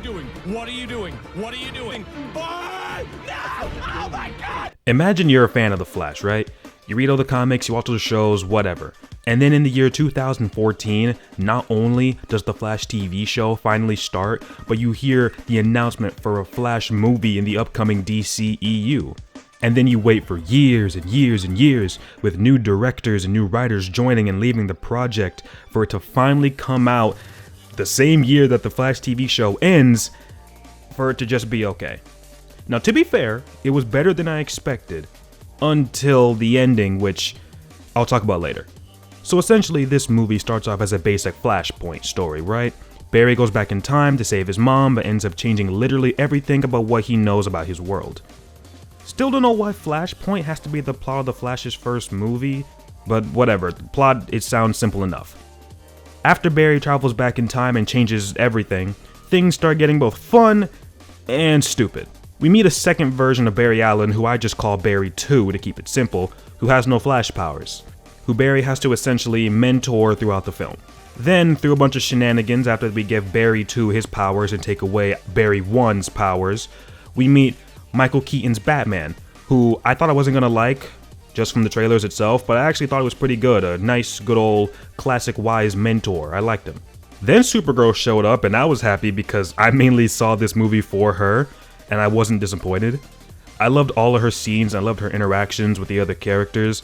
you doing? What are you doing? What are you doing? Boy! No! Oh my God! Imagine you're a fan of The Flash, right? You read all the comics, you watch all the shows, whatever. And then in the year 2014, not only does the Flash TV show finally start, but you hear the announcement for a Flash movie in the upcoming DCEU. And then you wait for years and years and years, with new directors and new writers joining and leaving the project, for it to finally come out the same year that the Flash TV show ends, for it to just be okay. Now, to be fair, it was better than I expected, until the ending, which I'll talk about later. So essentially, this movie starts off as a basic Flashpoint story, right? Barry goes back in time to save his mom, but ends up changing literally everything about what he knows about his world. Still don't know why Flashpoint has to be the plot of the Flash's first movie, but whatever, the plot, it sounds simple enough. After Barry travels back in time and changes everything, things start getting both fun and stupid. We meet a second version of Barry Allen, who I just call Barry 2 to keep it simple, who has no Flash powers, who Barry has to essentially mentor throughout the film. Then, through a bunch of shenanigans after we give Barry 2 his powers and take away Barry 1's powers, we meet Michael Keaton's Batman, who I thought I wasn't gonna like, just from the trailers itself, but I actually thought it was pretty good. A nice, good old, classic wise mentor. I liked him. Then Supergirl showed up, and I was happy because I mainly saw this movie for her, and I wasn't disappointed. I loved all of her scenes, I loved her interactions with the other characters.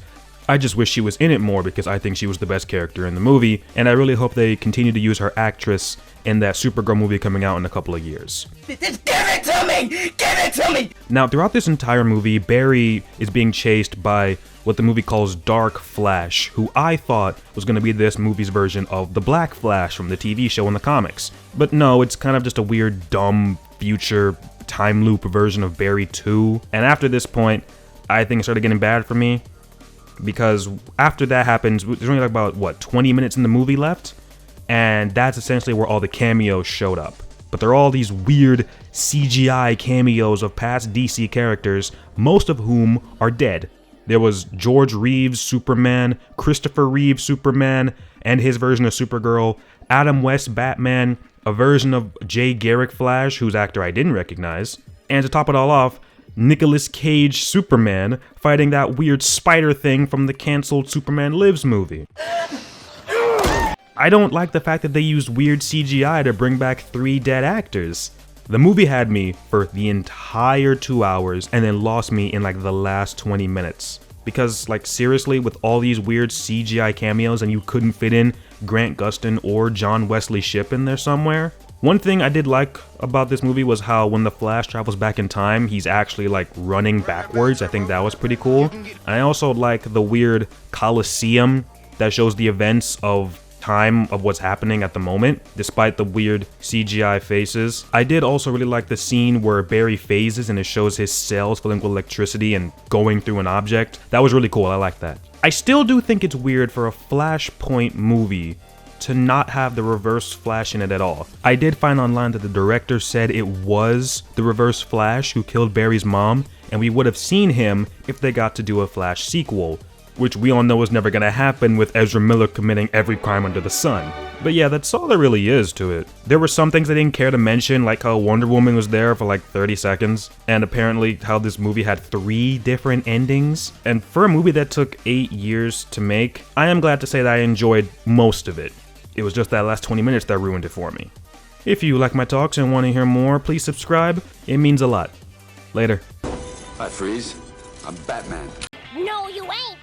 I just wish she was in it more because I think she was the best character in the movie, and I really hope they continue to use her actress in that Supergirl movie coming out in a couple of years. Just give it to me! Give it to me! Now, throughout this entire movie, Barry is being chased by what the movie calls Dark Flash, who I thought was going to be this movie's version of the Black Flash from the TV show in the comics. But no, it's kind of just a weird, dumb, future time loop version of Barry 2. And after this point, I think it started getting bad for me, because after that happens, there's only like about, 20 minutes in the movie left? And that's essentially where all the cameos showed up. But they're all these weird CGI cameos of past DC characters, most of whom are dead. There was George Reeves Superman, Christopher Reeve Superman, and his version of Supergirl, Adam West Batman, a version of Jay Garrick Flash, whose actor I didn't recognize, and to top it all off, Nicolas Cage Superman fighting that weird spider thing from the canceled Superman Lives movie. I don't like the fact that they used weird CGI to bring back 3 dead actors. The movie had me for the entire 2 hours and then lost me in like the last 20 minutes. Because like seriously, with all these weird CGI cameos and you couldn't fit in Grant Gustin or John Wesley Shipp in there somewhere? One thing I did like about this movie was how when the Flash travels back in time, he's actually like running backwards. I think that was pretty cool. And I also like the weird Coliseum that shows the events of time of what's happening at the moment, despite the weird CGI faces. I did also really like the scene where Barry phases and it shows his cells filling with electricity and going through an object. That was really cool, I like that. I still do think it's weird for a Flashpoint movie to not have the Reverse Flash in it at all. I did find online that the director said it was the Reverse Flash who killed Barry's mom, and we would have seen him if they got to do a Flash sequel, which we all know is never gonna happen with Ezra Miller committing every crime under the sun. But yeah, that's all there really is to it. There were some things I didn't care to mention, like how Wonder Woman was there for like 30 seconds, and apparently how this movie had 3 different endings. And for a movie that took 8 years to make, I am glad to say that I enjoyed most of it. It was just that last 20 minutes that ruined it for me. If you like my talks and want to hear more, please subscribe. It means a lot. Later. Hi, Freeze. I'm Batman. No, you ain't!